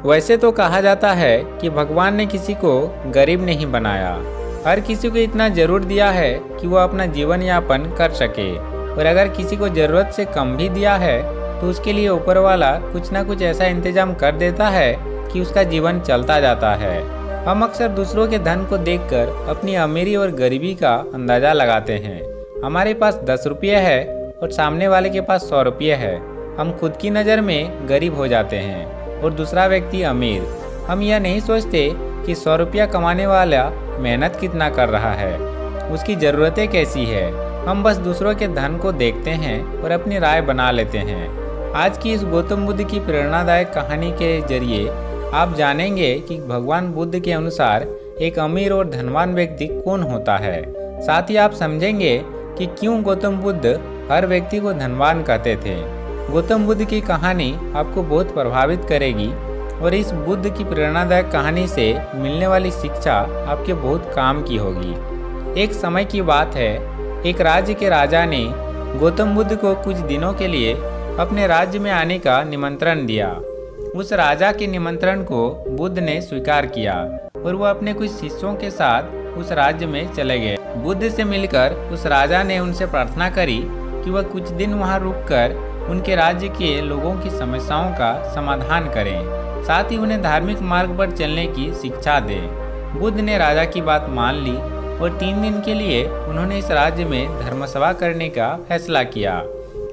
वैसे तो कहा जाता है कि भगवान ने किसी को गरीब नहीं बनाया, हर किसी को इतना जरूर दिया है कि वो अपना जीवन यापन कर सके। और अगर किसी को ज़रूरत से कम भी दिया है तो उसके लिए ऊपर वाला कुछ ना कुछ ऐसा इंतजाम कर देता है कि उसका जीवन चलता जाता है। हम अक्सर दूसरों के धन को देखकर अपनी अमीरी और गरीबी का अंदाज़ा लगाते हैं। हमारे पास 10 रुपये है और सामने वाले के पास 100 रुपये है। हम खुद की नज़र में गरीब हो जाते हैं और दूसरा व्यक्ति अमीर। हम यह नहीं सोचते कि 100 रुपया कमाने वाला मेहनत कितना कर रहा है, उसकी ज़रूरतें कैसी है। हम बस दूसरों के धन को देखते हैं और अपनी राय बना लेते हैं। आज की इस गौतम बुद्ध की प्रेरणादायक कहानी के जरिए आप जानेंगे कि भगवान बुद्ध के अनुसार एक अमीर और धनवान व्यक्ति कौन होता है। साथ ही आप समझेंगे कि क्यों गौतम बुद्ध हर व्यक्ति को धनवान कहते थे। गौतम बुद्ध की कहानी आपको बहुत प्रभावित करेगी और इस बुद्ध की प्रेरणादायक कहानी से मिलने वाली शिक्षा आपके बहुत काम की होगी। एक समय की बात है, एक राज्य के राजा ने गौतम बुद्ध को कुछ दिनों के लिए अपने राज्य में आने का निमंत्रण दिया। उस राजा के निमंत्रण को बुद्ध ने स्वीकार किया और वो अपने कुछ शिष्यों के साथ उस राज्य में चले गए। बुद्ध से मिलकर उस राजा ने उनसे प्रार्थना करी कि वह कुछ दिन वहां रुककर उनके राज्य के लोगों की समस्याओं का समाधान करें, साथ ही उन्हें धार्मिक मार्ग पर चलने की शिक्षा दें। बुद्ध ने राजा की बात मान ली और 3 दिन के लिए उन्होंने इस राज्य में धर्मसभा करने का फैसला किया।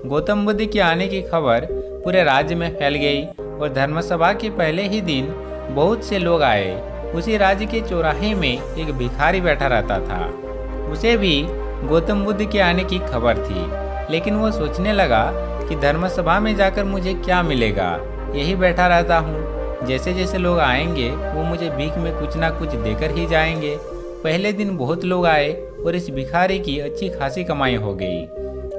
गौतम बुद्ध के आने की खबर पूरे राज्य में फैल गई और धर्मसभा के पहले ही दिन बहुत से लोग आए। उसी राज्य के चौराहे में एक भिखारी बैठा रहता था। उसे भी गौतम बुद्ध के आने की खबर थी, लेकिन वो सोचने लगा कि धर्मसभा में जाकर मुझे क्या मिलेगा, यही बैठा रहता हूँ। जैसे जैसे लोग आएंगे वो मुझे भीख में कुछ ना कुछ देकर ही जाएंगे। पहले दिन बहुत लोग आए और इस भिखारी की अच्छी खासी कमाई हो गई।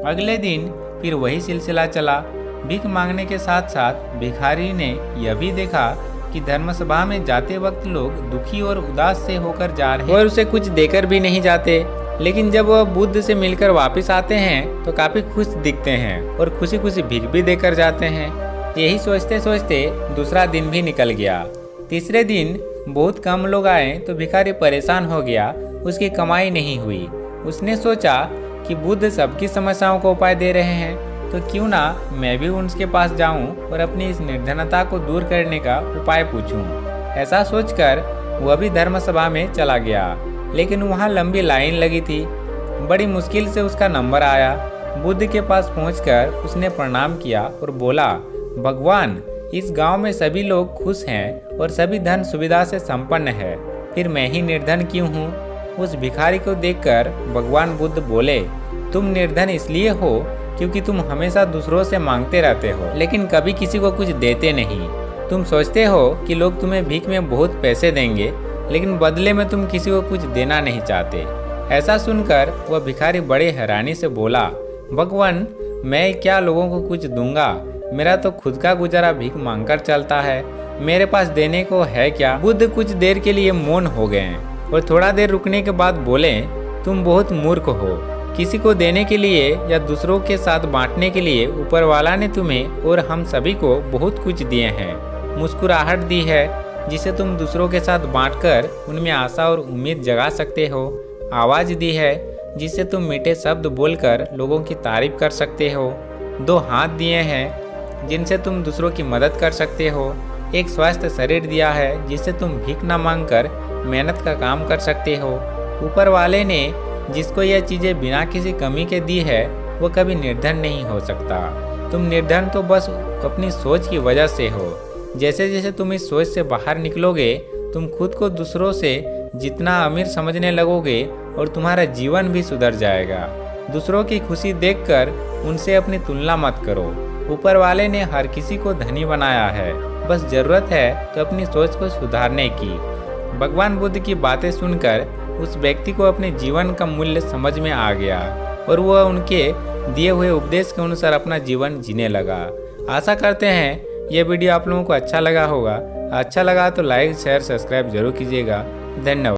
अगले दिन फिर वही सिलसिला चला। भीख मांगने के साथ साथ भिखारी ने यह भी देखा कि धर्मसभा में जाते वक्त लोग दुखी और उदास से होकर जा रहे हैं और उसे कुछ देकर भी नहीं जाते। लेकिन जब वह बुद्ध से मिलकर वापस आते हैं तो काफी खुश दिखते हैं और खुशी खुशी भीख भी देकर जाते हैं। यही सोचते सोचते दूसरा दिन भी निकल गया। तीसरे दिन बहुत कम लोग आए तो भिखारी परेशान हो गया, उसकी कमाई नहीं हुई। उसने सोचा कि बुद्ध सबकी समस्याओं को उपाय दे रहे हैं, तो क्यों ना मैं भी उनके पास जाऊं और अपनी इस निर्धनता को दूर करने का उपाय पूछूं। ऐसा सोचकर वह भी धर्मसभा में चला गया, लेकिन वहां लंबी लाइन लगी थी। बड़ी मुश्किल से उसका नंबर आया। बुद्ध के पास पहुंचकर उसने प्रणाम किया और बोला, भगवान, इस गांव में सभी लोग खुश हैं और सभी धन सुविधा से संपन्न है, फिर मैं ही निर्धन क्यों हूँ। उस भिखारी को देखकर भगवान बुद्ध बोले, तुम निर्धन इसलिए हो क्योंकि तुम हमेशा दूसरों से मांगते रहते हो, लेकिन कभी किसी को कुछ देते नहीं। तुम सोचते हो कि लोग तुम्हें भीख में बहुत पैसे देंगे, लेकिन बदले में तुम किसी को कुछ देना नहीं चाहते। ऐसा सुनकर वह भिखारी बड़े हैरानी से बोला, भगवान, मैं क्या लोगों को कुछ दूंगा, मेरा तो खुद का गुजारा भीख मांगकर चलता है, मेरे पास देने को है क्या। बुद्ध कुछ देर के लिए मौन हो गए और थोड़ा देर रुकने के बाद बोले, तुम बहुत मूर्ख हो। किसी को देने के लिए या दूसरों के साथ बांटने के लिए ऊपर वाला ने तुम्हें और हम सभी को बहुत कुछ दिए हैं। मुस्कुराहट दी है जिसे तुम दूसरों के साथ बांटकर उनमें आशा और उम्मीद जगा सकते हो। आवाज़ दी है जिससे तुम मीठे शब्द बोलकर लोगों की तारीफ कर सकते हो। 2 हाथ दिए हैं जिनसे तुम दूसरों की मदद कर सकते हो। एक स्वस्थ शरीर दिया है जिससे तुम भीख न मांगकर मेहनत का काम कर सकते हो। ऊपर वाले ने जिसको यह चीज़ें बिना किसी कमी के दी है वो कभी निर्धन नहीं हो सकता। तुम निर्धन तो बस अपनी सोच की वजह से हो। जैसे जैसे तुम इस सोच से बाहर निकलोगे, तुम खुद को दूसरों से जितना अमीर समझने लगोगे और तुम्हारा जीवन भी सुधर जाएगा। दूसरों की खुशी देखकर उनसे अपनी तुलना मत करो। ऊपर वाले ने हर किसी को धनी बनाया है, बस ज़रूरत है तो अपनी सोच को सुधारने की। भगवान बुद्ध की बातें सुनकर उस व्यक्ति को अपने जीवन का मूल्य समझ में आ गया और वह उनके दिए हुए उपदेश के अनुसार अपना जीवन जीने लगा। आशा करते हैं यह वीडियो आप लोगों को अच्छा लगा होगा। अच्छा लगा तो लाइक, शेयर, सब्सक्राइब जरूर कीजिएगा। धन्यवाद।